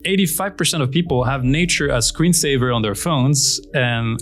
85% of people have nature as screensaver on their phones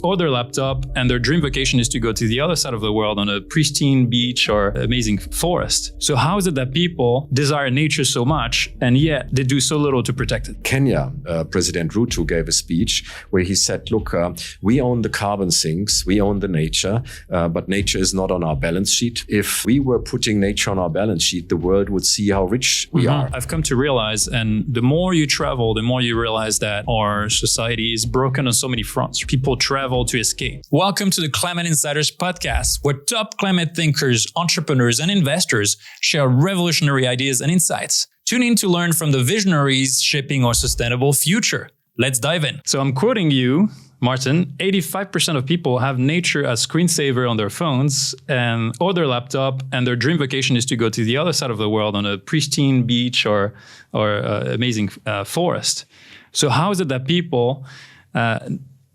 or their laptop, and their dream vacation is to go to the other side of the world on a pristine beach or amazing forest. So how is it that people desire nature so much and yet they do so little to protect it? Kenya, President Ruto gave a speech where he said, look, we own the carbon sinks, we own the nature, but nature is not on our balance sheet. If we were putting nature on our balance sheet, the world would see how rich we are. I've come to realize, and the more you travel, the more you realize that our society is broken on so many fronts. People travel to escape. Welcome to the Climate Insiders podcast, where top climate thinkers, entrepreneurs, and investors share revolutionary ideas and insights. Tune in to learn from the visionaries shaping our sustainable future. Let's dive in. So I'm quoting you, Martin. 85% of people have nature as screensaver on their phones or their laptop, and their dream vacation is to go to the other side of the world on a pristine beach or amazing forest. So how is it that people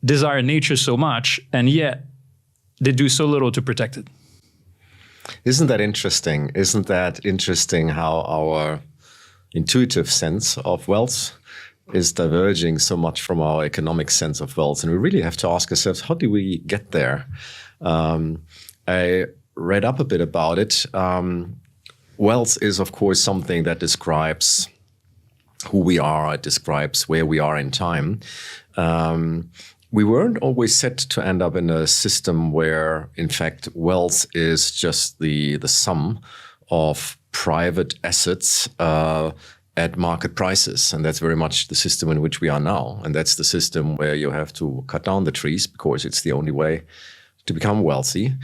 desire nature so much and yet they do so little to protect it? Isn't that interesting? Isn't that interesting how our intuitive sense of wealth is diverging so much from our economic sense of wealth? And we really have to ask ourselves, how do we get there? I read up a bit about it. Wealth is, of course, something that describes who we are. It describes where we are in time. We weren't always set to end up in a system where, in fact, wealth is just the sum of private assets at market prices. And that's very much the system in which we are now. And that's the system where you have to cut down the trees because it's the only way to become wealthy.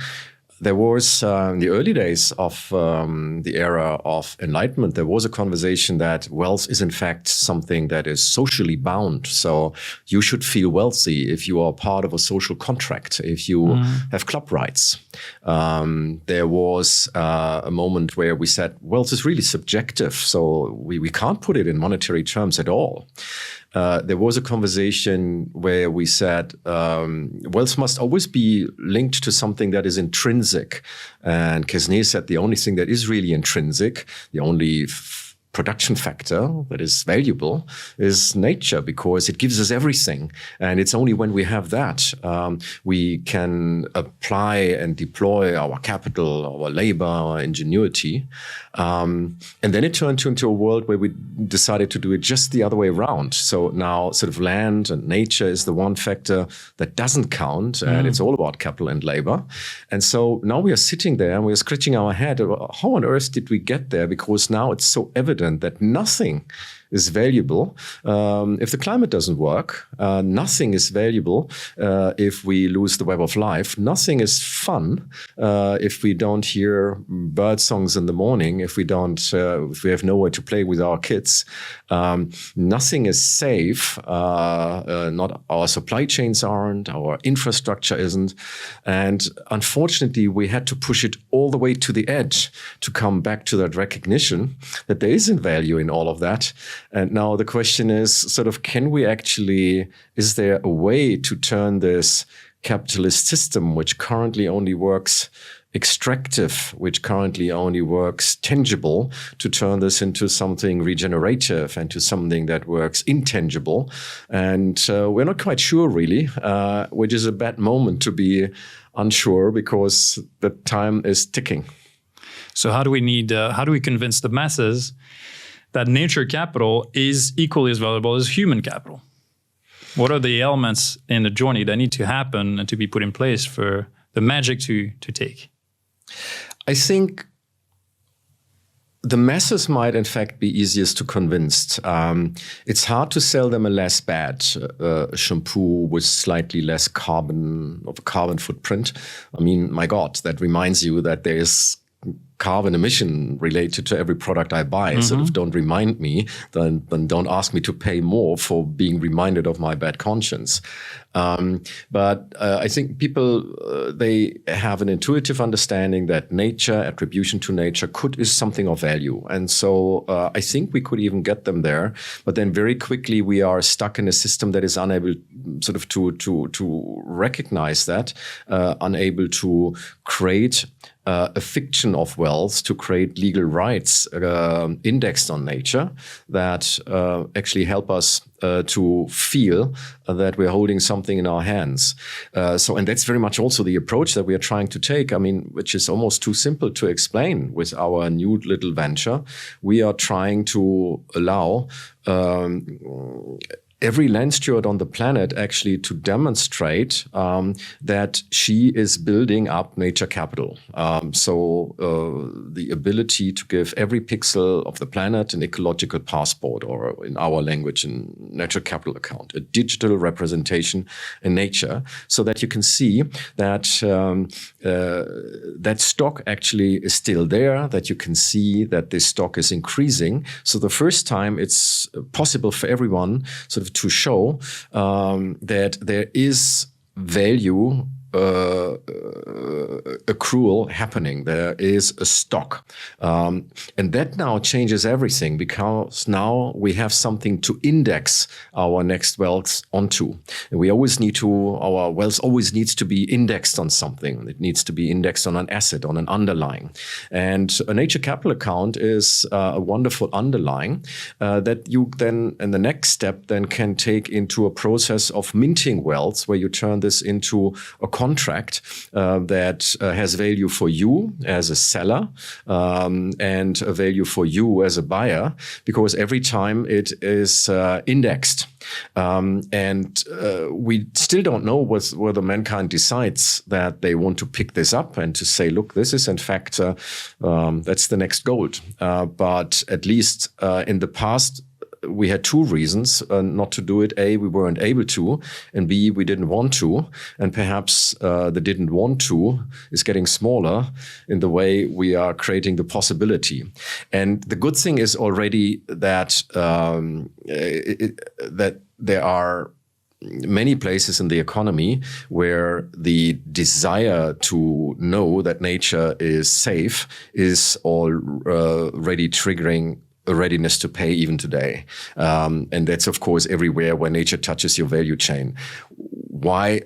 There was, in the early days of the era of enlightenment, there was a conversation that wealth is in fact something that is socially bound. So you should feel wealthy if you are part of a social contract, if you have club rights. There was a moment where we said wealth is really subjective, so we can't put it in monetary terms at all. There was a conversation where we said wealth must always be linked to something that is intrinsic. And Quesnay said the only thing that is really intrinsic, the only production factor that is valuable is nature, because it gives us everything. And it's only when we have that we can apply and deploy our capital, our labor, our ingenuity. And then it turned into a world where we decided to do it just the other way around. So now sort of land and nature is the one factor that doesn't count, and it's all about capital and labor. And so now we are sitting there and we are scratching our head. How on earth did we get there? Because now it's so evident that nothing is valuable if the climate doesn't work. Nothing is valuable if we lose the web of life. Nothing is fun if we don't hear bird songs in the morning, if we have nowhere to play with our kids. Nothing is safe. Not our supply chains aren't, our infrastructure isn't. And unfortunately, we had to push it all the way to the edge to come back to that recognition that there isn't value in all of that. And now the question is sort of, is there a way to turn this capitalist system, which currently only works extractive, which currently only works tangible, to turn this into something regenerative and to something that works intangible? And we're not quite sure, really, which is a bad moment to be unsure, because the time is ticking. So how do we convince the masses that nature capital is equally as valuable as human capital? What are the elements in the journey that need to happen and to be put in place for the magic to take? I think the masses might, in fact, be easiest to convince. It's hard to sell them a less bad shampoo with slightly less carbon footprint. I mean, my God, that reminds you that there is carbon emission related to every product I buy. Sort of don't remind me, then don't ask me to pay more for being reminded of my bad conscience. But I think people, they have an intuitive understanding that nature, attribution to nature is something of value. And so I think we could even get them there. But then very quickly we are stuck in a system that is unable sort of to recognize that, unable to create a fiction of wealth to create legal rights indexed on nature that actually help us to feel that we're holding something in our hands. And that's very much also the approach that we are trying to take. I mean, which is almost too simple to explain with our new little venture. We are trying to allow every land steward on the planet actually to demonstrate that she is building up nature capital. The ability to give every pixel of the planet an ecological passport, or in our language, a natural capital account, a digital representation in nature, so that you can see that that stock actually is still there, that you can see that this stock is increasing. So the first time it's possible for everyone sort of to show that there is value accrual happening. There is a stock. And that now changes everything, because now we have something to index our next wealth onto. And we always need to, our wealth always needs to be indexed on something. It needs to be indexed on an asset, on an underlying. And a nature capital account is a wonderful underlying that you then, in the next step, then can take into a process of minting wealth, where you turn this into a contract that has value for you as a seller and a value for you as a buyer, because every time it is indexed. We still don't know whether mankind decides that they want to pick this up and to say, look, this is in fact, that's the next gold. But at least in the past, we had two reasons not to do it. A, we weren't able to, and B, we didn't want to. And perhaps the didn't want to is getting smaller in the way we are creating the possibility. And the good thing is already that that there are many places in the economy where the desire to know that nature is safe is already triggering a readiness to pay even today. And that's, of course, everywhere where nature touches your value chain. Why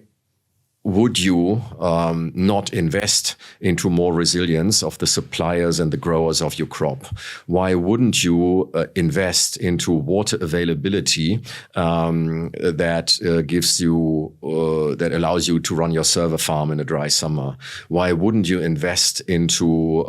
would you not invest into more resilience of the suppliers and the growers of your crop? Why wouldn't you invest into water availability that gives you, that allows you to run your server farm in a dry summer? Why wouldn't you invest into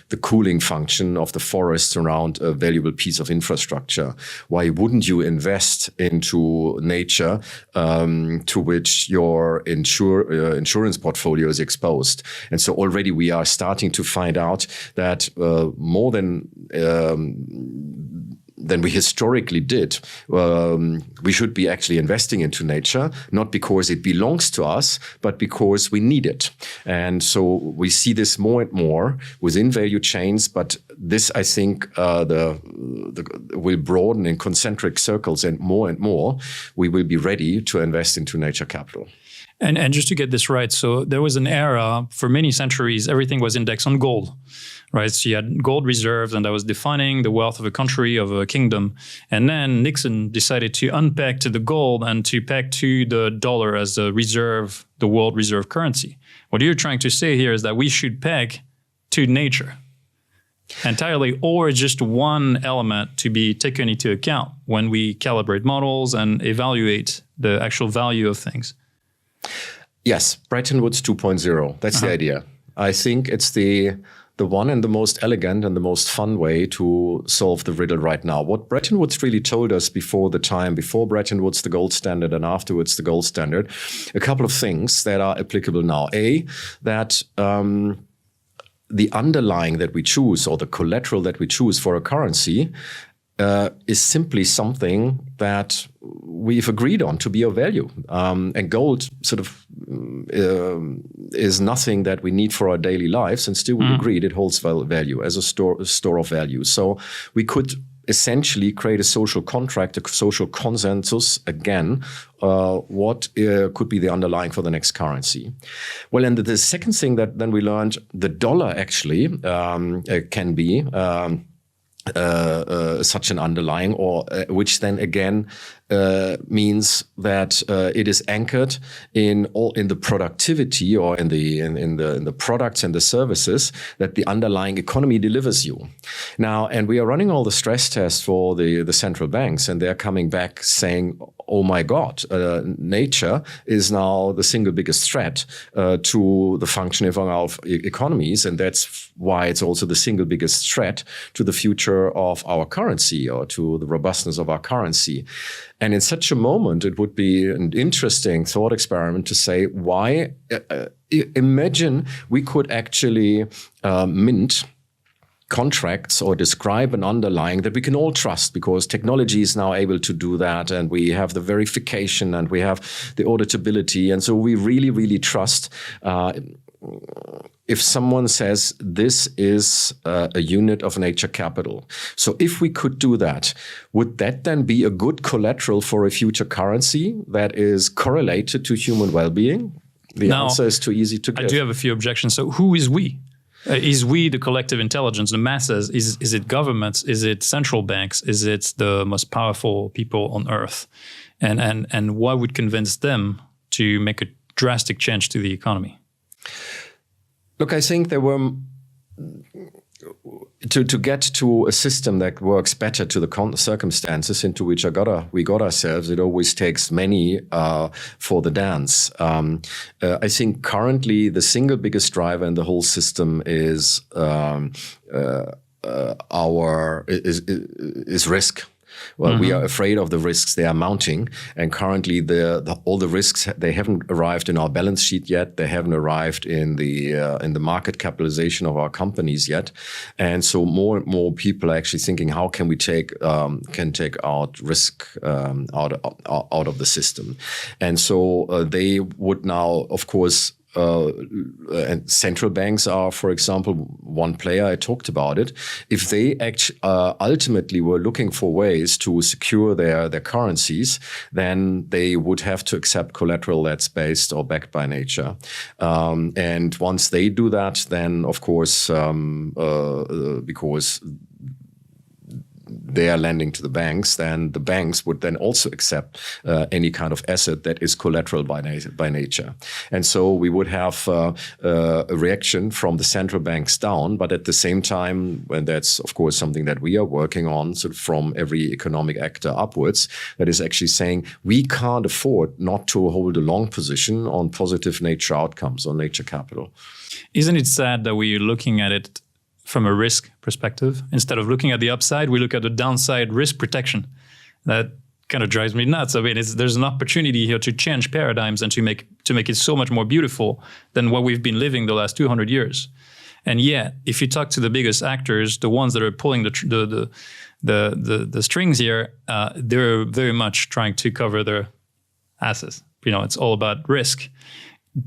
the cooling function of the forests around a valuable piece of infrastructure? Why wouldn't you invest into nature to which your insurance portfolio is exposed? And so already we are starting to find out that more than we historically did, we should be actually investing into nature, not because it belongs to us, but because we need it. And so we see this more and more within value chains, but this, I think, will broaden in concentric circles, and more we will be ready to invest into nature capital. And just to get this right, so there was an era, for many centuries, everything was indexed on gold, right? So you had gold reserves, and that was defining the wealth of a country, of a kingdom. And then Nixon decided to unpeg to the gold and to peg to the dollar as the reserve, the world reserve currency. What you're trying to say here is that we should peg to nature entirely, or just one element to be taken into account when we calibrate models and evaluate the actual value of things. Yes, Bretton Woods 2.0. That's the idea. I think it's the one and the most elegant and the most fun way to solve the riddle right now. What Bretton Woods really told us before Bretton Woods, the gold standard, and afterwards the gold standard, a couple of things that are applicable now. A, that the underlying that we choose, or the collateral that we choose for a currency, is simply something that we've agreed on to be of value. And gold sort of is nothing that we need for our daily lives, and still we agreed it holds value as a store of value. So we could essentially create a social contract, a social consensus, again, what could be the underlying for the next currency. Well, and the second thing that then we learned, the dollar actually can be such an underlying, or which then again means that it is anchored in the productivity or in the products and the services that the underlying economy delivers you. Now, and we are running all the stress tests for the central banks, and they're coming back saying, oh my God, nature is now the single biggest threat to the functioning of our economies. And that's why it's also the single biggest threat to the future of our currency or to the robustness of our currency. And in such a moment, it would be an interesting thought experiment to say, why imagine we could actually mint contracts or describe an underlying that we can all trust, because technology is now able to do that, and we have the verification and we have the auditability. And so we really, really trust if someone says this is a unit of nature capital. So if we could do that, would that then be a good collateral for a future currency that is correlated to human well-being? The answer is too easy to give. I do have a few objections. So who is we? Is we the collective intelligence, the masses? Is it governments? Is it central banks? Is it the most powerful people on earth? And what would convince them to make a drastic change to the economy? Look, I think there were to get to a system that works better to the circumstances into which we got ourselves. It always takes many for the dance. I think currently the single biggest driver in the whole system is risk. Well, we are afraid of the risks they are mounting, and currently all the risks, they haven't arrived in our balance sheet yet. They haven't arrived in the market capitalization of our companies yet, and so more and more people are actually thinking, how can we take out risk out of the system, and so they would now, of course. And central banks are, for example, one player. I talked about it. If they ultimately were looking for ways to secure their currencies, then they would have to accept collateral that's based or backed by nature. And once they do that, then of course, because they are lending to the banks, then the banks would then also accept any kind of asset that is collateral by nature. And so we would have a reaction from the central banks down, but at the same time, and that's of course something that we are working on, sort of from every economic actor upwards, that is actually saying we can't afford not to hold a long position on positive nature outcomes, on nature capital. Isn't it sad that we're looking at it from a risk perspective? Instead of looking at the upside, we look at the downside risk protection. That kind of drives me nuts. I mean, there's an opportunity here to change paradigms and to make it so much more beautiful than what we've been living the last 200 years. And yet, if you talk to the biggest actors, the ones that are pulling the strings here, they're very much trying to cover their asses. You know, it's all about risk.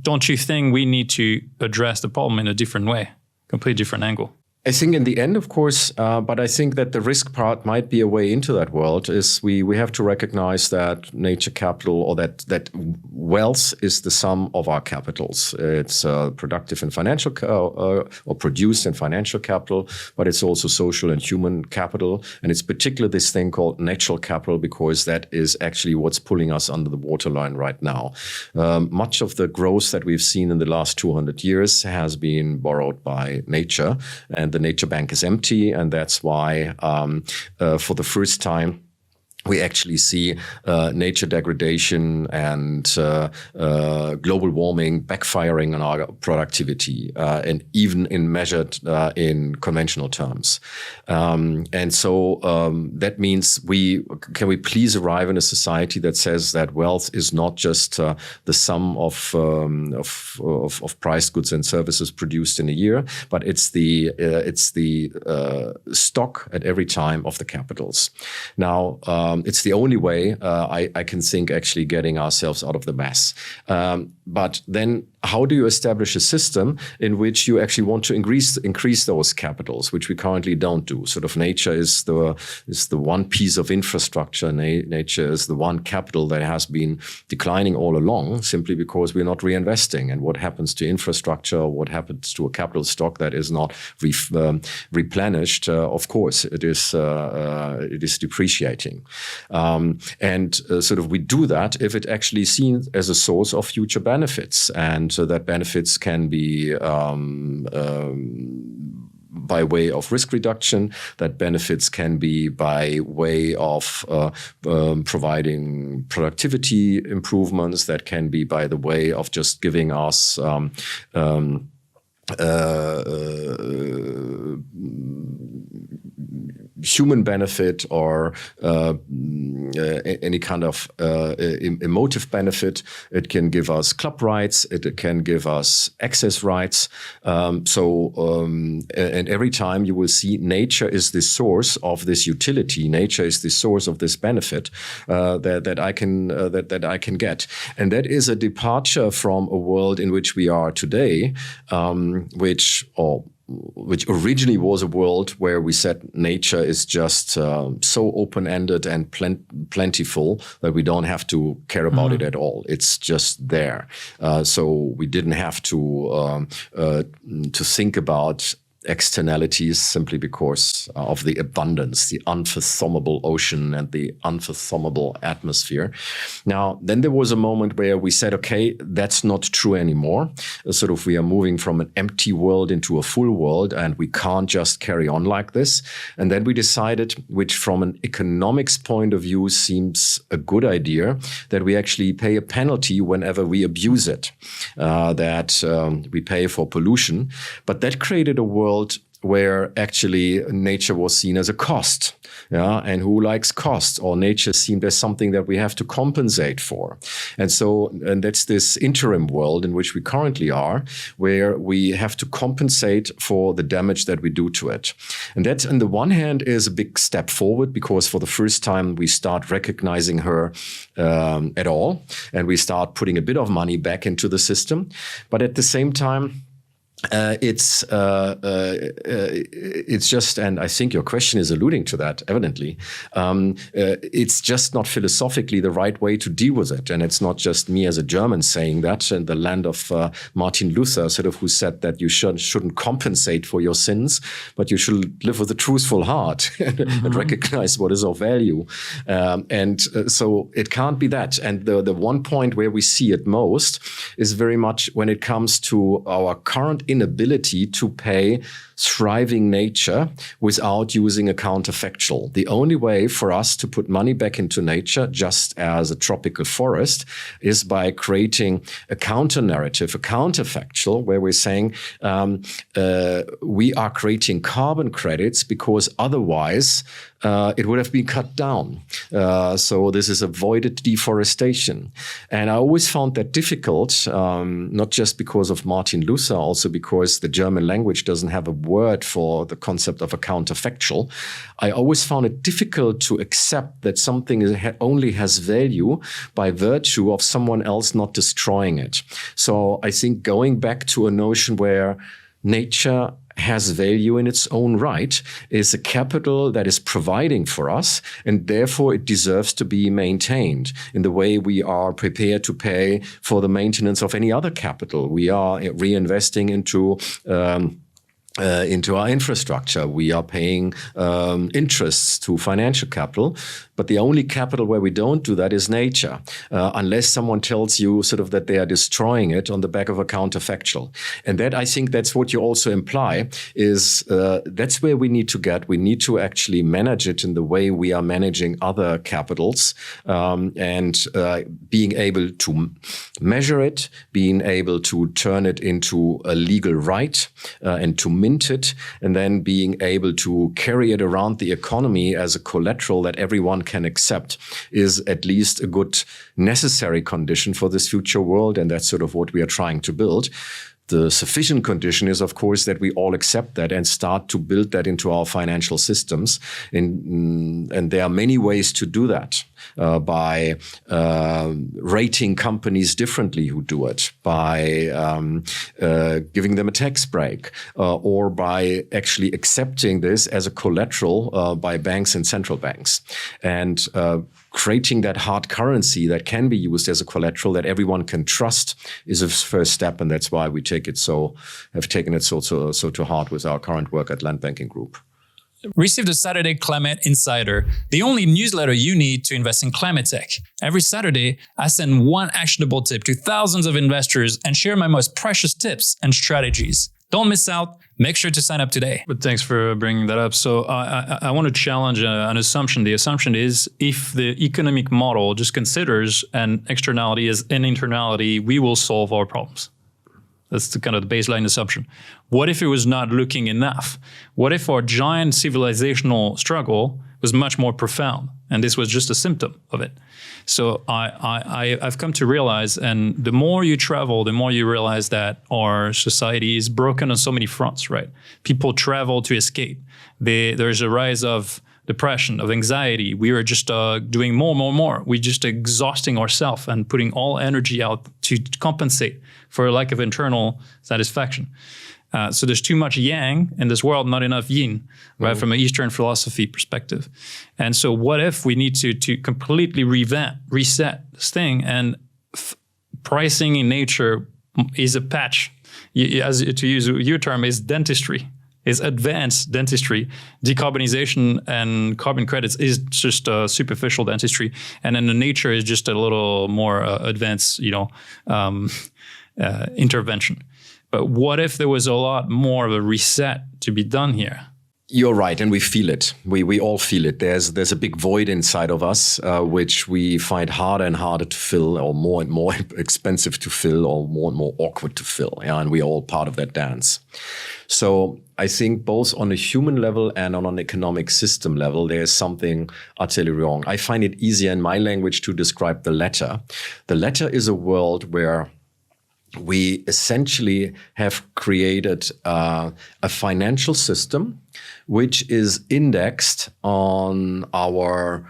Don't you think we need to address the problem in a different way, completely different angle? I think in the end, of course, but I think that the risk part might be a way into that world, is we have to recognize that nature capital, or that wealth is the sum of our capitals. It's productive and financial or produced in financial capital, but it's also social and human capital. And it's particularly this thing called natural capital, because that is actually what's pulling us under the waterline right now. Much of the growth that we've seen in the last 200 years has been borrowed by nature, and the nature bank is empty, and that's why for the first time we actually see nature degradation and global warming backfiring on our productivity, and even measured in conventional terms. And so that means can we please arrive in a society that says that wealth is not just the sum of priced goods and services produced in a year, but it's the stock at every time of the capitals. Now, it's the only way I can think actually getting ourselves out of the mess. But then how do you establish a system in which you actually want to increase those capitals, which we currently don't do? Sort of nature is the one piece of infrastructure. Nature is the one capital that has been declining all along, simply because we're not reinvesting. And what happens to infrastructure, or what happens to a capital stock that is not replenished? Of course, it is depreciating. Sort of we do that if it actually seen as a source of future benefits, and so that benefits can be by way of risk reduction, that benefits can be by way of providing productivity improvements, that can be by the way of just giving us human benefit, or any kind of emotive benefit. It can give us club rights. It can give us access rights. And every time you will see nature is the source of this utility. Nature is the source of this benefit that I can get. And that is a departure from a world in which we are today, which originally was a world where we said nature is just so open-ended and plentiful that we don't have to care about it at all. It's just there. So we didn't have to think about externalities, simply because of the abundance, the unfathomable ocean and the unfathomable atmosphere. Now, then there was a moment where we said, okay, that's not true anymore. Sort of we are moving from an empty world into a full world, and we can't just carry on like this. And then we decided, which from an economics point of view seems a good idea, that we actually pay a penalty whenever we abuse it, that we pay for pollution. But that created a world where actually nature was seen as a cost. Yeah, and who likes costs? Or nature seemed as something that we have to compensate for. And that's this interim world in which we currently are, where we have to compensate for the damage that we do to it. And that, on the one hand, is a big step forward, because for the first time we start recognizing her at all, and we start putting a bit of money back into the system. But at the same time, it's just, and I think your question is alluding to that, evidently. It's just not philosophically the right way to deal with it. And it's not just me as a German saying that, in the land of Martin Luther, sort of, who said that you shouldn't compensate for your sins, but you should live with a truthful heart and recognize what is of value. So it can't be that. And the one point where we see it most is very much when it comes to our current inability to pay thriving nature without using a counterfactual. The only way for us to put money back into nature, just as a tropical forest, is by creating a counter narrative, a counterfactual, where we're saying we are creating carbon credits because otherwise it would have been cut down. So this is avoided deforestation. And I always found that difficult, not just because of Martin Luther, also because the German language doesn't have a word for the concept of a counterfactual. I always found it difficult to accept that something only has value by virtue of someone else not destroying it. So I think going back to a notion where nature has value in its own right is a capital that is providing for us, and therefore it deserves to be maintained in the way we are prepared to pay for the maintenance of any other capital. We are reinvesting into our infrastructure. We are paying interests to financial capital. But the only capital where we don't do that is nature, unless someone tells you sort of that they are destroying it on the back of a counterfactual. And that, I think that's what you also imply, is that's where we need to get. We need to actually manage it in the way we are managing other capitals, and being able to measure it, being able to turn it into a legal right, and to mint it, and then being able to carry it around the economy as a collateral that everyone can accept, is at least a good necessary condition for this future world. And that's sort of what we are trying to build. The sufficient condition is, of course, that we all accept that and start to build that into our financial systems. And there are many ways to do that. by rating companies differently who do it, by giving them a tax break, or by actually accepting this as a collateral by banks and central banks. And creating that hard currency that can be used as a collateral that everyone can trust is a first step, and that's why we have taken it so to heart with our current work at Landbanking Group. Receive the Saturday Climate Insider, the only newsletter you need to invest in climate tech. Every Saturday, I send one actionable tip to thousands of investors and share my most precious tips and strategies. Don't miss out. Make sure to sign up today. But thanks for bringing that up. So I want to challenge an assumption. The assumption is if the economic model just considers an externality as an internality, we will solve our problems. That's the kind of the baseline assumption. What if it was not looking enough? What if our giant civilizational struggle was much more profound and this was just a symptom of it? So I've come to realize, and the more you travel, the more you realize that our society is broken on so many fronts, right? People travel to escape. There's a rise of depression, of anxiety. We are just doing more. We're just exhausting ourselves and putting all energy out to compensate for a lack of internal satisfaction. So there's too much yang in this world, not enough yin, right, from an Eastern philosophy perspective. And so what if we need to completely reset this thing, and pricing in nature is a patch, as to use your term, is dentistry. Is advanced dentistry. Decarbonization and carbon credits is just superficial dentistry, and then the nature is just a little more advanced, intervention. But what if there was a lot more of a reset to be done here? You're right, and we feel it. We all feel it. There's a big void inside of us, which we find harder and harder to fill, or more and more expensive to fill, or more and more awkward to fill. Yeah, and we are all part of that dance. So I think both on a human level and on an economic system level, there's something utterly wrong. I find it easier in my language to describe the latter. The latter is a world where we essentially have created a financial system which is indexed on our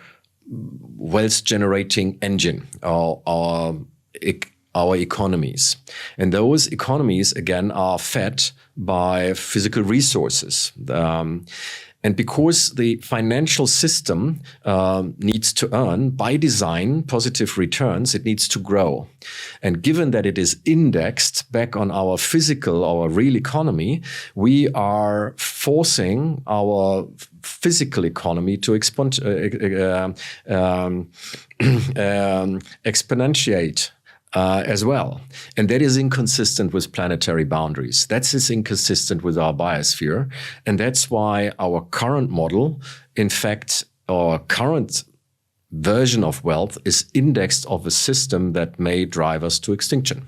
wealth-generating engine, our economies. And those economies, again, are fed by physical resources. And because the financial system needs to earn, by design, positive returns, it needs to grow. And given that it is indexed back on our real economy, we are forcing our physical economy to exponentiate as well. And that is inconsistent with planetary boundaries. That is inconsistent with our biosphere. And that's why our current model, in fact, our current version of wealth is indexed of a system that may drive us to extinction.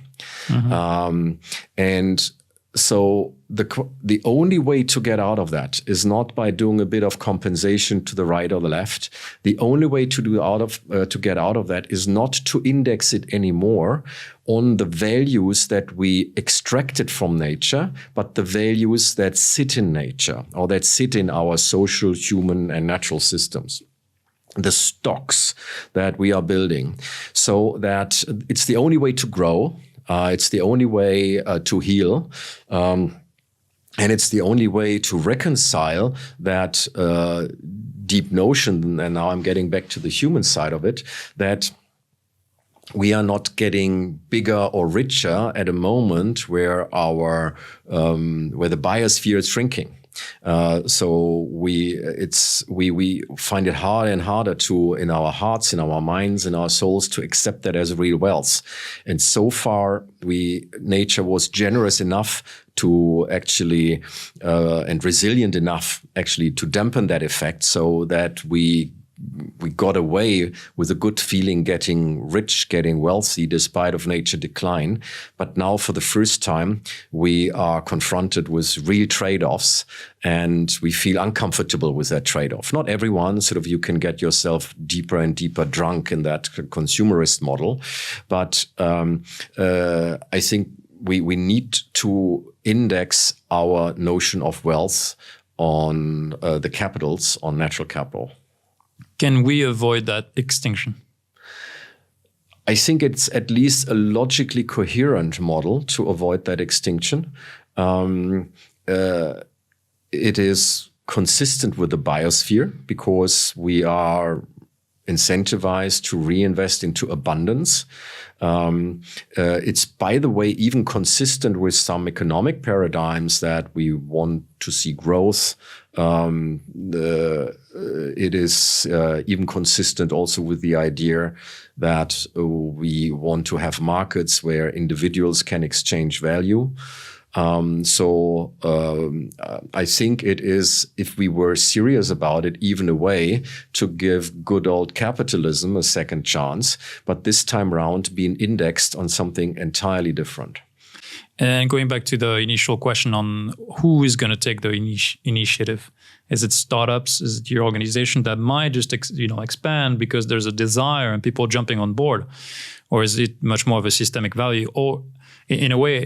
And so the only way to get out of that is not by doing a bit of compensation to the right or the left. The only way to get out of that is not to index it anymore on the values that we extracted from nature, but the values that sit in nature, or that sit in our social, human, and natural systems. The stocks that we are building, so that it's the only way to grow. It's the only way to heal. And it's the only way to reconcile that deep notion, and now I'm getting back to the human side of it, that we are not getting bigger or richer at a moment where where the biosphere is shrinking. So we find it harder and harder to, in our hearts, in our minds, in our souls, to accept that as real wealth. And so far, nature was generous enough to actually, and resilient enough actually to dampen that effect, so that we got away with a good feeling, getting rich, getting wealthy, despite of nature decline. But now, for the first time, we are confronted with real trade-offs, and we feel uncomfortable with that trade-off. Not everyone, you can get yourself deeper and deeper drunk in that consumerist model. But I think we need to index our notion of wealth on the capitals, on natural capital. Can we avoid that extinction? I think it's at least a logically coherent model to avoid that extinction. It is consistent with the biosphere because we are incentivized to reinvest into abundance. It's, by the way, even consistent with some economic paradigms that we want to see growth. It is even consistent also with the idea that we want to have markets where individuals can exchange value. I think it is, if we were serious about it, even a way to give good old capitalism a second chance, but this time round being indexed on something entirely different. And going back to the initial question on who is going to take the initiative, is it startups? Is it your organization that might just expand because there's a desire and people jumping on board, or is it much more of a systemic value? Or in a way,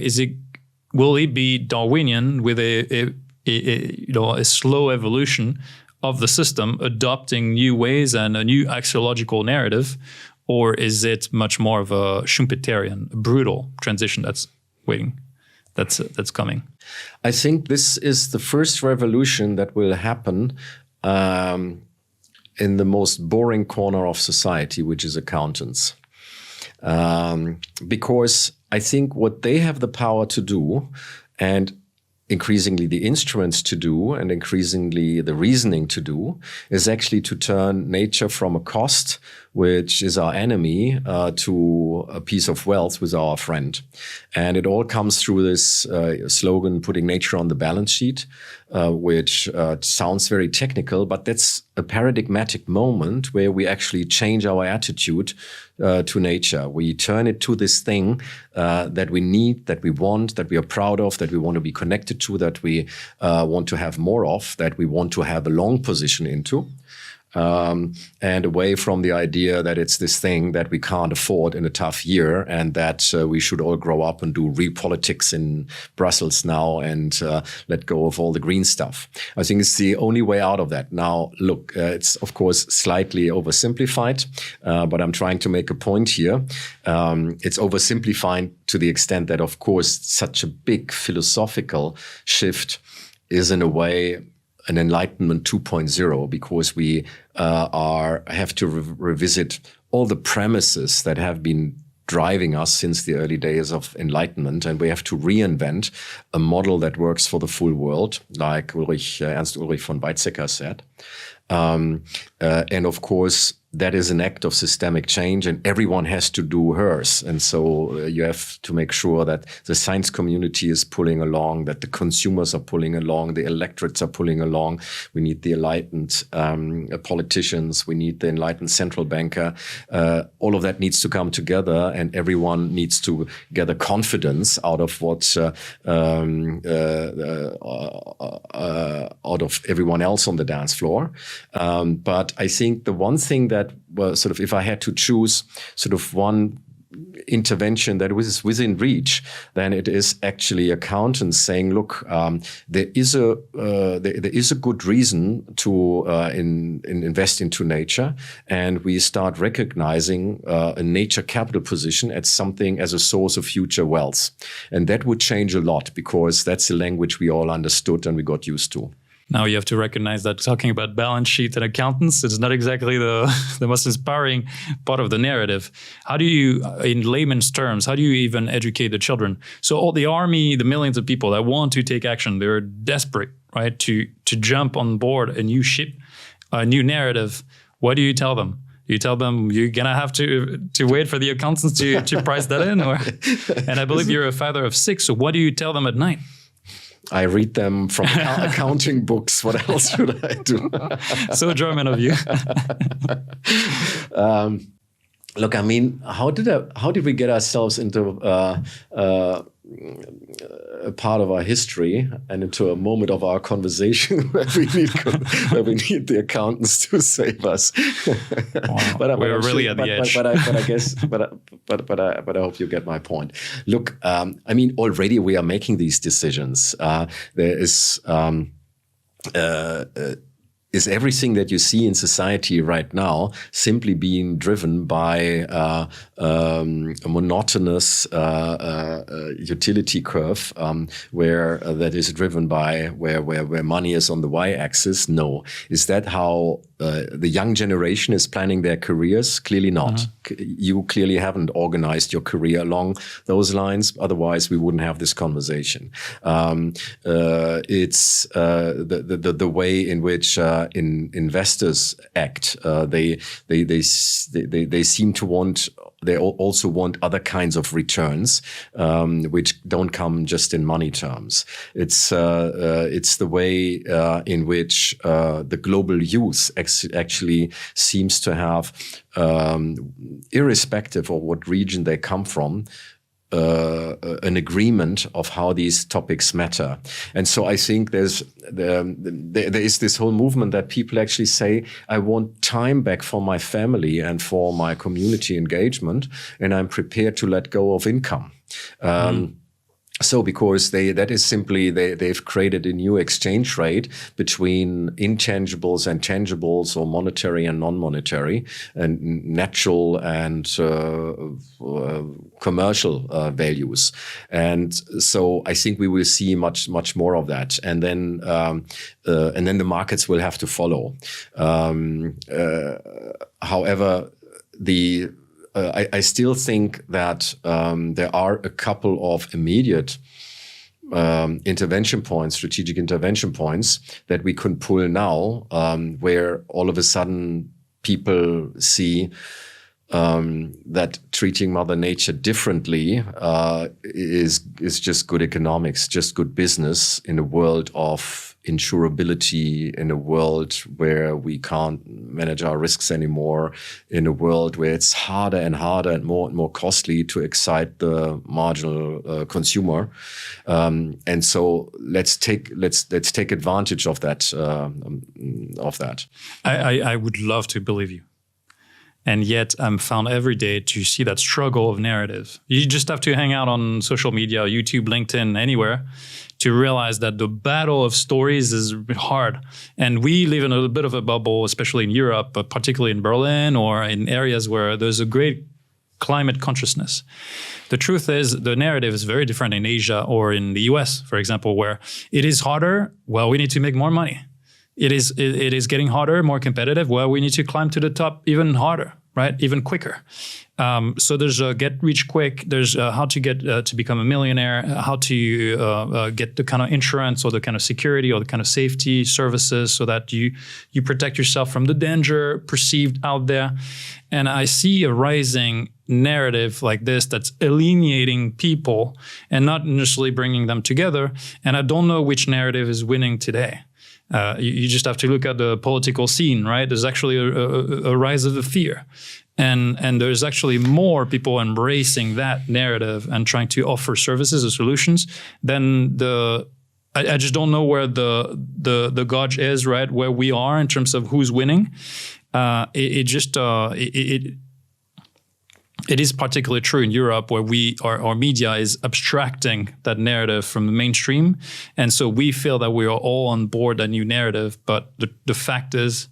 will it be Darwinian with a slow evolution of the system, adopting new ways and a new axiological narrative, or is it much more of a Schumpeterian, brutal transition that's waiting, that's coming? I think this is the first revolution that will happen in the most boring corner of society, which is accountants. Because I think what they have the power to do, and increasingly the instruments to do, and increasingly the reasoning to do, is actually to turn nature from a cost, which is our enemy, to a piece of wealth with our friend. And it all comes through this slogan, putting nature on the balance sheet, which sounds very technical, but that's a paradigmatic moment where we actually change our attitude to nature. We turn it to this thing that we need, that we want, that we are proud of, that we want to be connected to, that we want to have more of, that we want to have a long position into. And away from the idea that it's this thing that we can't afford in a tough year, and that we should all grow up and do real politics in Brussels now and let go of all the green stuff. I think it's the only way out of that. Now, look, it's of course slightly oversimplified, but I'm trying to make a point here. It's oversimplified to the extent that, of course, such a big philosophical shift is in a way an Enlightenment 2.0, because we have to revisit all the premises that have been driving us since the early days of Enlightenment, and we have to reinvent a model that works for the full world, like Ernst Ulrich von Weizsäcker said. And of course, that is an act of systemic change, and everyone has to do hers. And so you have to make sure that the science community is pulling along, that the consumers are pulling along, the electorates are pulling along. We need the enlightened politicians. We need the enlightened central banker. All of that needs to come together, and everyone needs to gather confidence out of what out of everyone else on the dance floor. But I think the one thing that, well, sort of, if I had to choose sort of one intervention that was within reach, then it is actually accountants saying, look, there is a good reason to invest into nature, and we start recognizing a nature capital position as something, as a source of future wealth. And that would change a lot, because that's the language we all understood and we got used to. Now you have to recognize that talking about balance sheet and accountants is not exactly the most inspiring part of the narrative. How do you, in layman's terms, how do you even educate the children? So all the army, the millions of people that want to take action, they're desperate, right, to jump on board a new ship, a new narrative. What do you tell them? You tell them you're gonna have to wait for the accountants to price that in, or? And I believe you're a father of 6. So what do you tell them at night? I read them from accounting books. What else should I do? So German of you. Look, I mean, how did we get ourselves into a part of our history and into a moment of our conversation where we need the accountants to save us? Wow. We're really at the edge. But I hope you get my point. Look, I mean, already we are making these decisions. There is is everything that you see in society right now simply being driven by a monotonous utility curve where that is driven by where money is on the y-axis? No. Is that how the young generation is planning their careers? Clearly not. You clearly haven't organized your career along those lines. Otherwise, we wouldn't have this conversation. It's the way in which investors act. They seem to want. They also want other kinds of returns, which don't come just in money terms. It's the way in which the global youth actually seems to have, irrespective of what region they come from, an agreement of how these topics matter. And so I think there is this whole movement that people actually say, I want time back for my family and for my community engagement, and I'm prepared to let go of income. So because they've created a new exchange rate between intangibles and tangibles, or monetary and non-monetary, and natural and commercial values. And so I think we will see much more of that. And then the markets will have to follow. However, I still think that there are a couple of immediate strategic intervention points that we can pull now, where all of a sudden people see that treating Mother Nature differently is just good economics, just good business in a world of insurability, in a world where we can't manage our risks anymore, in a world where it's harder and harder and more costly to excite the marginal consumer. And so let's take advantage of that. I would love to believe you. And yet I'm found every day to see that struggle of narrative. You just have to hang out on social media, YouTube, LinkedIn, anywhere, to realize that the battle of stories is hard. And we live in a bit of a bubble, especially in Europe, but particularly in Berlin or in areas where there's a great climate consciousness. The truth is the narrative is very different in Asia or in the US, for example, where it is harder. Well, we need to make more money. It is getting harder, more competitive. Well, we need to climb to the top even harder, right? Even quicker. So there's a get rich quick. There's how to get to become a millionaire, how to get the kind of insurance or the kind of security or the kind of safety services so that you protect yourself from the danger perceived out there. And I see a rising narrative like this that's alienating people and not initially bringing them together. And I don't know which narrative is winning today. You just have to look at the political scene, right? There's actually a rise of the fear. And there's actually more people embracing that narrative and trying to offer services or solutions than I just don't know where the gauge is, right? Where we are in terms of who's winning. It is particularly true in Europe, where our media is abstracting that narrative from the mainstream. And so we feel that we are all on board that new narrative, but the fact is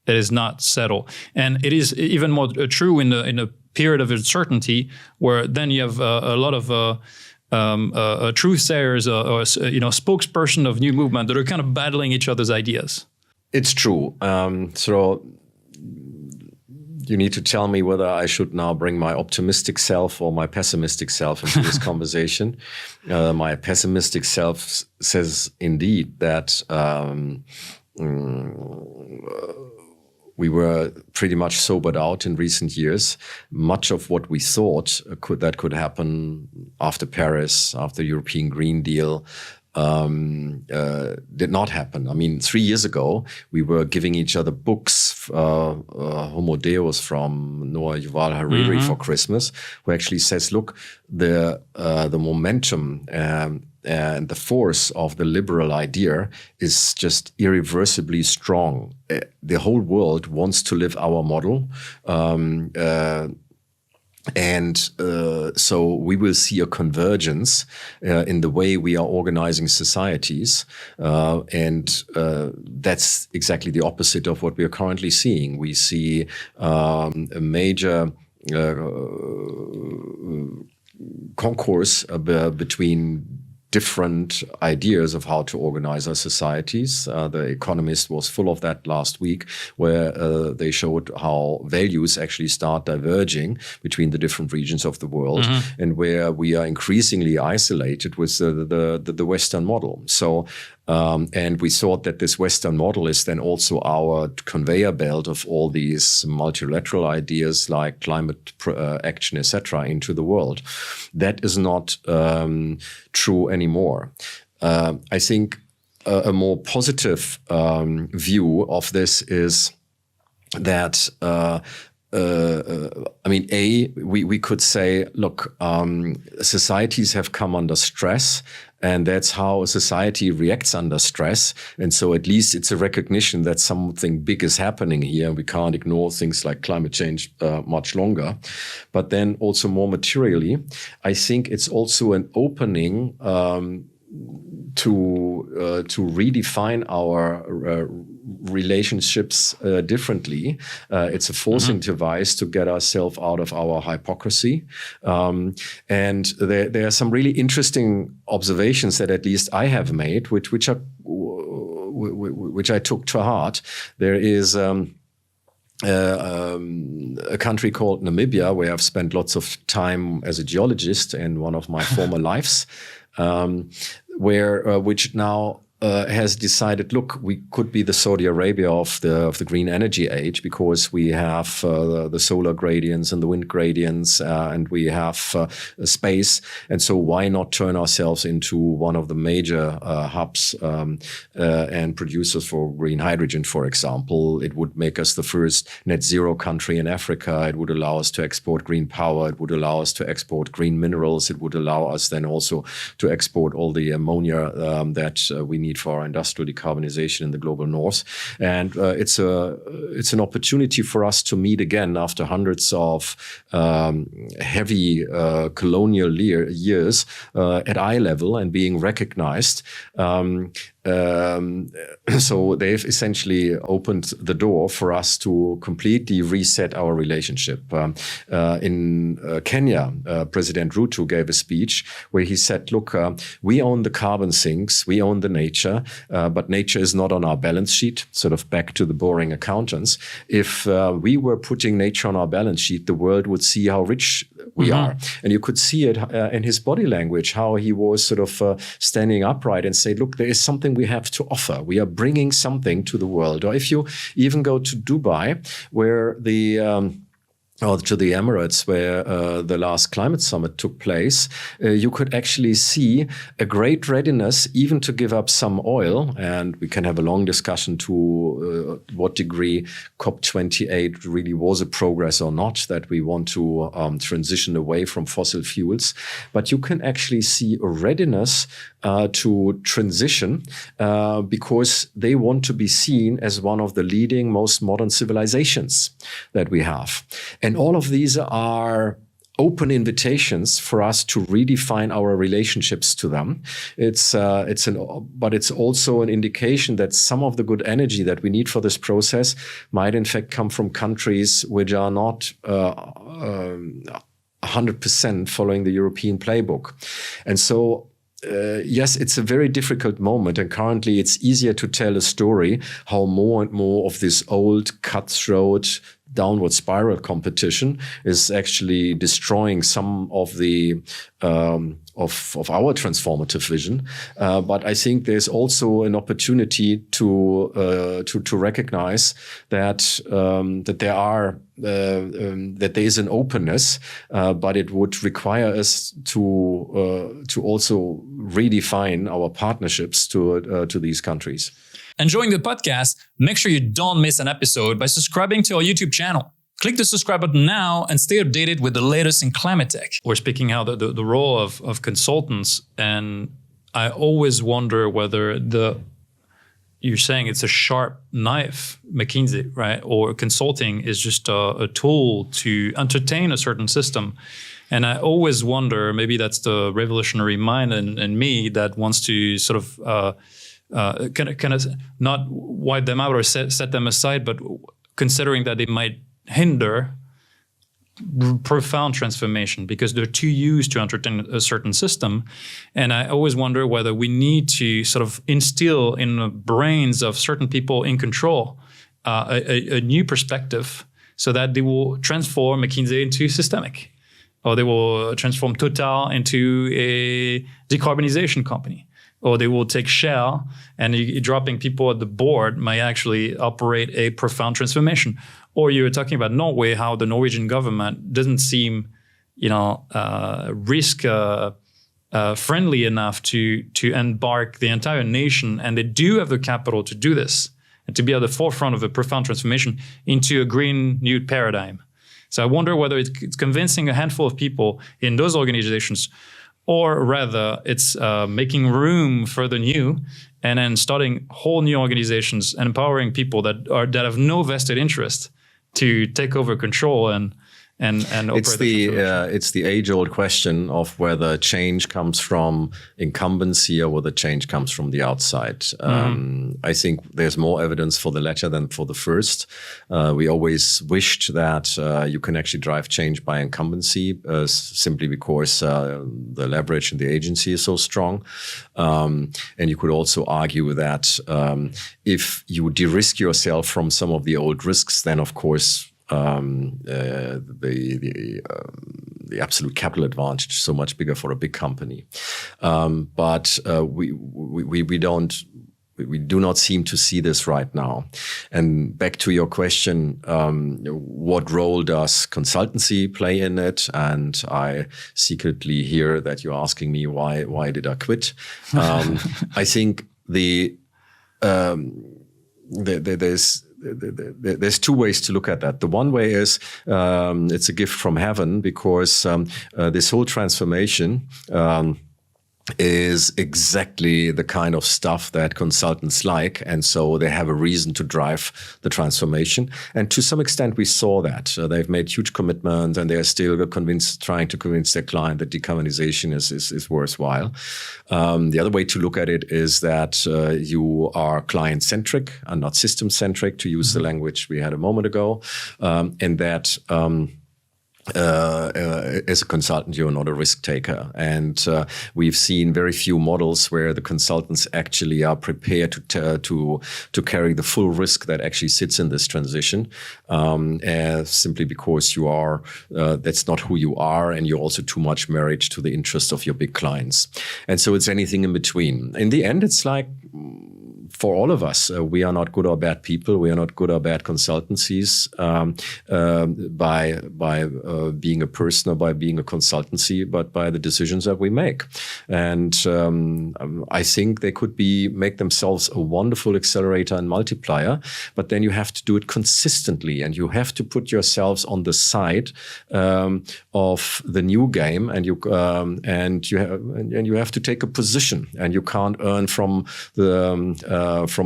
it is not settled. And it is even more true in a period of uncertainty, where then you have a lot of truth sayers or spokesperson of new movement that are kind of battling each other's ideas. It's true. So you need to tell me whether I should now bring my optimistic self or my pessimistic self into this conversation. My pessimistic self says indeed that we were pretty much sobered out in recent years. Much of what we thought could happen after Paris, after the European Green Deal, did not happen. I mean, 3 years ago, we were giving each other books, Homo Deus from Noah Yuval Harari for Christmas, who actually says, look, the momentum and the force of the liberal idea is just irreversibly strong. The whole world wants to live our model. And so we will see a convergence in the way we are organizing societies. And that's exactly the opposite of what we are currently seeing. We see a major concourse between different ideas of how to organize our societies. The Economist was full of that last week, where they showed how values actually start diverging between the different regions of the world, and where we are increasingly isolated with the Western model. So, and we thought that this Western model is then also our conveyor belt of all these multilateral ideas like climate action, etc., into the world. That is not true anymore. I think a more positive view of this is that we could say, look, societies have come under stress, and that's how a society reacts under stress. And so at least it's a recognition that something big is happening here. We can't ignore things like climate change much longer. But then also more materially, I think it's also an opening to redefine our relationships differently. It's a forcing device to get ourselves out of our hypocrisy. And there are some really interesting observations that at least I have made, which I took to heart. There is a country called Namibia, where I've spent lots of time as a geologist in one of my former lives, which now has decided, look, we could be the Saudi Arabia of the green energy age, because we have the solar gradients and the wind gradients, and we have space. And so why not turn ourselves into one of the major hubs and producers for green hydrogen, for example? It would make us the first net zero country in Africa. It would allow us to export green power. It would allow us to export green minerals. It would allow us then also to export all the ammonia that we need for our industrial decarbonization in the global north. And it's an opportunity for us to meet again after hundreds of heavy colonial years at eye level and being recognized. So they've essentially opened the door for us to completely reset our relationship. In Kenya, President Ruto gave a speech where he said, look, we own the carbon sinks, we own the nature, but nature is not on our balance sheet, sort of back to the boring accountants. If we were putting nature on our balance sheet, the world would see how rich we are. And you could see it in his body language, how he was sort of standing upright and say, look, there is something we have to offer. We are bringing something to the world. Or if you even go to Dubai, where or to the Emirates, where the last climate summit took place, you could actually see a great readiness even to give up some oil. And we can have a long discussion to what degree COP28 really was a progress or not, that we want to transition away from fossil fuels. But you can actually see a readiness to transition because they want to be seen as one of the leading, most modern civilizations that we have. And all of these are open invitations for us to redefine our relationships to them. But it's also an indication that some of the good energy that we need for this process might in fact come from countries which are not 100% following the European playbook. And so yes, it's a very difficult moment, and currently it's easier to tell a story how more and more of this old cutthroat downward spiral competition is actually destroying some of the of our transformative vision. But I think there's also an opportunity to recognize that that there is an openness, but it would require us to also redefine our partnerships to these countries. Enjoying the podcast? Make sure you don't miss an episode by subscribing to our YouTube channel. Click the subscribe button now and stay updated with the latest in climate tech. We're speaking how the role of consultants, and I always wonder whether you're saying it's a sharp knife, McKinsey, right? Or consulting is just a tool to entertain a certain system. And I always wonder, maybe that's the revolutionary mind in me that wants to sort of kind of not wipe them out or set them aside, but considering that they might hinder profound transformation because they're too used to entertain a certain system. And I always wonder whether we need to sort of instill in the brains of certain people in control a new perspective so that they will transform McKinsey into SYSTEMIQ, or they will transform Total into a decarbonization company, or they will take Shell and dropping people at the board might actually operate a profound transformation. Or you were talking about Norway, how the Norwegian government doesn't seem, risk friendly enough to embark the entire nation, and they do have the capital to do this and to be at the forefront of a profound transformation into a green new paradigm. So I wonder whether it's convincing a handful of people in those organizations, or rather it's making room for the new and then starting whole new organizations and empowering people that have no vested interest to take over control and operate. It's the age-old question of whether change comes from incumbency or whether change comes from the outside. I think there's more evidence for the latter than for the first. We always wished that you can actually drive change by incumbency simply because the leverage in the agency is so strong. And you could also argue that if you de-risk yourself from some of the old risks, then of course the absolute capital advantage is so much bigger for a big company, but we do not seem to see this right now. And back to your question, what role does consultancy play in it? And I secretly hear that you're asking me why did I quit? I think there's two ways to look at that. The one way is it's a gift from heaven because this whole transformation is exactly the kind of stuff that consultants like. And so they have a reason to drive the transformation. And to some extent, we saw that. They've made huge commitments and they're still trying to convince their client that decarbonization is worthwhile. The other way to look at it is that you are client-centric and not system-centric, to use the language we had a moment ago, and that as a consultant, you're not a risk taker. And we've seen very few models where the consultants actually are prepared to carry the full risk that actually sits in this transition, simply because you are that's not who you are, and you're also too much married to the interest of your big clients. And so it's anything in between. In the end, it's like, for all of us, we are not good or bad people. We are not good or bad consultancies by being a person or by being a consultancy, but by the decisions that we make. And I think they could make themselves a wonderful accelerator and multiplier, but then you have to do it consistently, and you have to put yourselves on the side of the new game, and you have to take a position, and you can't earn from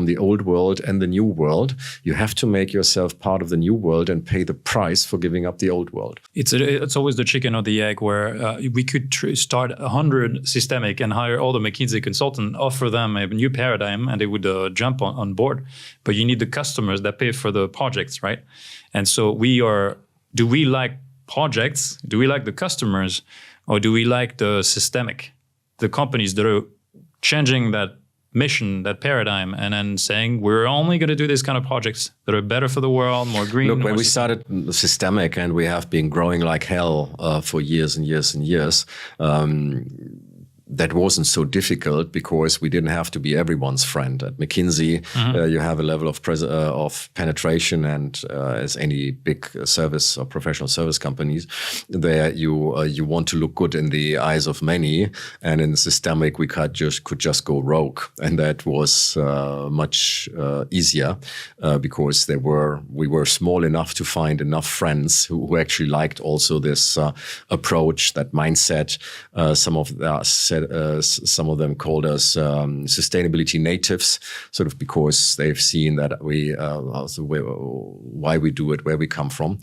the old world and the new world. You have to make yourself part of the new world and pay the price for giving up the old world. It's always the chicken or the egg, where we could start 100 SYSTEMIQ and hire all the McKinsey consultants, offer them a new paradigm, and they would jump on board. But you need the customers that pay for the projects, right? And so do we like projects? Do we like the customers? Or do we like the SYSTEMIQ, the companies that are changing that mission, that paradigm, and then saying we're only going to do this kind of projects that are better for the world, more green? Look, when we started SYSTEMIQ, and we have been growing like hell for years and years and years, that wasn't so difficult because we didn't have to be everyone's friend. At McKinsey, you have a level of penetration, and as any big service or professional service companies, there you want to look good in the eyes of many. And in SYSTEMIQ, we could just go rogue, and that was much easier because we were small enough to find enough friends who actually liked also this approach, that mindset. Some of us some of them called us sustainability natives, sort of because they've seen that why we do it, where we come from.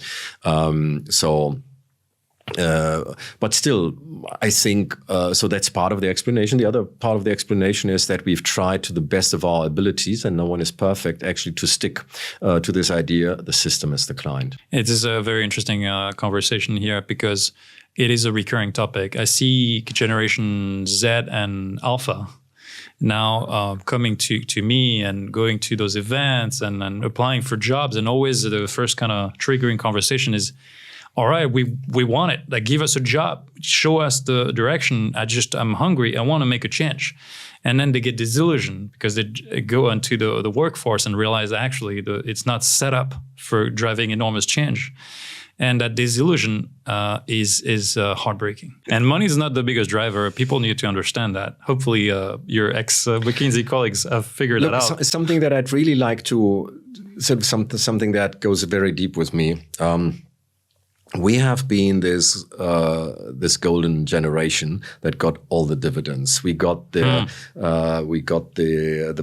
But still, I think, so that's part of the explanation. The other part of the explanation is that we've tried to the best of our abilities, and no one is perfect, actually to stick to this idea, the system is the client. It is a very interesting conversation here because it is a recurring topic. I see Generation Z and Alpha now coming to me and going to those events and applying for jobs. And always the first kind of triggering conversation is, all right, we want it. Like, give us a job, show us the direction. I'm hungry. I want to make a change. And then they get disillusioned because they go into the workforce and realize actually it's not set up for driving enormous change. And that disillusion is heartbreaking. And money is not the biggest driver. People need to understand that. Hopefully your ex-McKinsey colleagues have figured that out. Something that I'd really like to, sort of something that goes very deep with me. We have been this golden generation that got all the dividends. We got the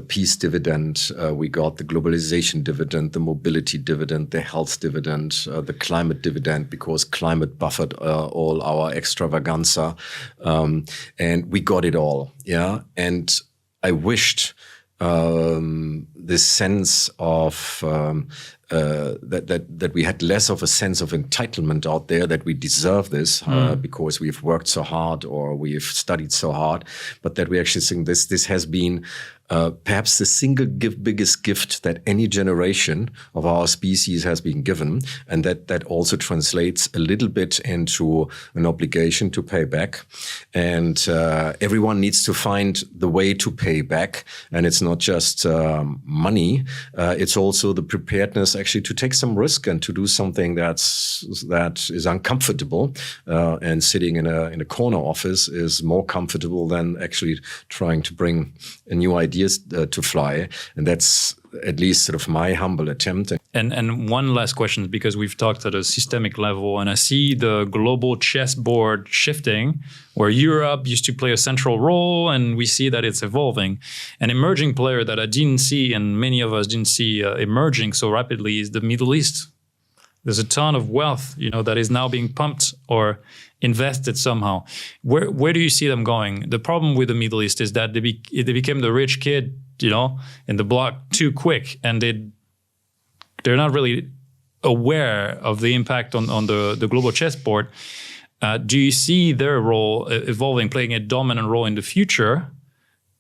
peace dividend, we got the globalization dividend, the mobility dividend, the health dividend, the climate dividend, because climate buffered all our extravaganza, and we got it all. Yeah, and I wished this sense of that we had less of a sense of entitlement out there, that we deserve this because we've worked so hard or we've studied so hard, but that we actually think this has been perhaps the single biggest gift that any generation of our species has been given, and that also translates a little bit into an obligation to pay back. And everyone needs to find the way to pay back, and it's not just money; it's also the preparedness actually to take some risk and to do something that is uncomfortable. And sitting in a corner office is more comfortable than actually trying to bring a new idea to fly. And that's at least sort of my humble attempt. And one last question, because we've talked at a systemic level, and I see the global chessboard shifting, where Europe used to play a central role, and we see that it's evolving. An emerging player that I didn't see, and many of us didn't see emerging so rapidly, is the Middle East. There's a ton of wealth, that is now being pumped or invested somehow. Where do you see them going? The problem with the Middle East is that they became the rich kid, in the block too quick, and they're not really aware of the impact on the global chessboard. Do you see their role evolving, playing a dominant role in the future,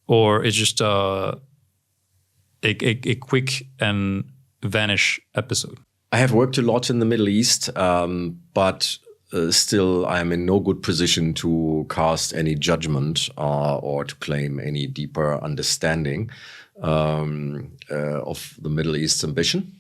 or it's just a quick and vanish episode? I have worked a lot in the Middle East, but still I am in no good position to cast any judgment or to claim any deeper understanding of the Middle East's ambition.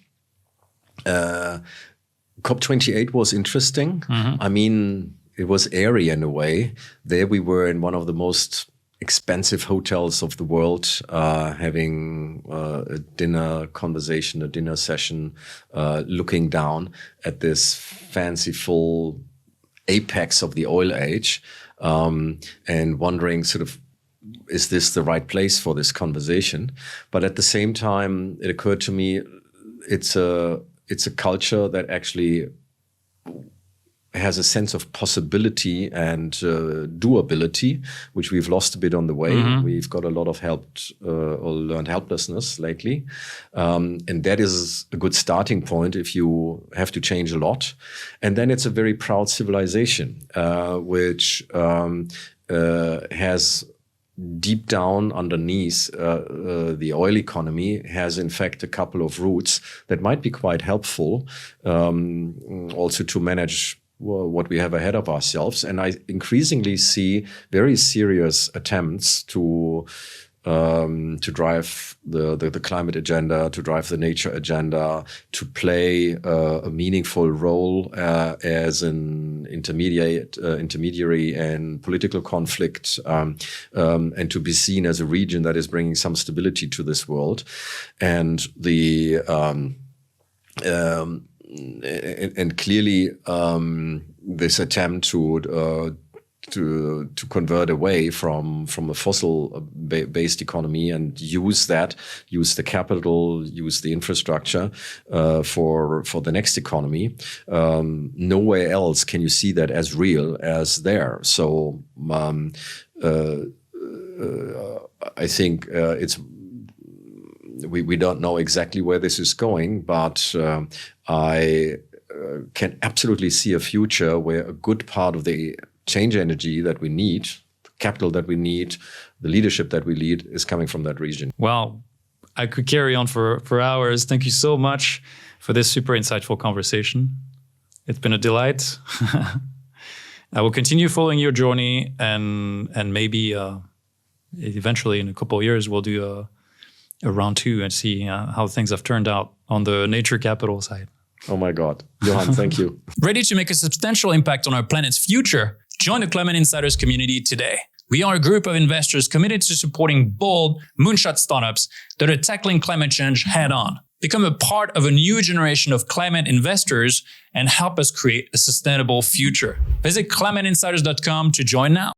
COP28 was interesting. Mm-hmm. I mean, it was airy in a way. There we were in one of the most expensive hotels of the world, having a dinner conversation, a dinner session, looking down at this fanciful apex of the oil age, and wondering sort of, is this the right place for this conversation? But at the same time, it occurred to me, it's a culture that actually has a sense of possibility and doability, which we've lost a bit on the way. Mm-hmm. We've got a lot of learned helplessness lately. And that is a good starting point if you have to change a lot. And then it's a very proud civilization, which has deep down underneath the oil economy, has in fact a couple of roots that might be quite helpful also to manage what we have ahead of ourselves. And I increasingly see very serious attempts to drive the climate agenda, to drive the nature agenda, to play a meaningful role as an intermediary in political conflict, and to be seen as a region that is bringing some stability to this world. And and clearly, this attempt to convert away from a fossil based economy and use the capital, use the infrastructure for the next economy. Nowhere else can you see that as real as there. So I think we don't know exactly where this is going, but I can absolutely see a future where a good part of the change energy that we need, the capital that we need, the leadership that we lead is coming from that region. Well, I could carry on for hours. Thank you so much for this super insightful conversation. It's been a delight. I will continue following your journey, and maybe eventually in a couple of years we'll do a round 2 and see how things have turned out on the nature capital side. Oh my God. Johan, thank you. Ready to make a substantial impact on our planet's future? Join the Climate Insiders community today. We are a group of investors committed to supporting bold, moonshot startups that are tackling climate change head on. Become a part of a new generation of climate investors and help us create a sustainable future. Visit climateinsiders.com to join now.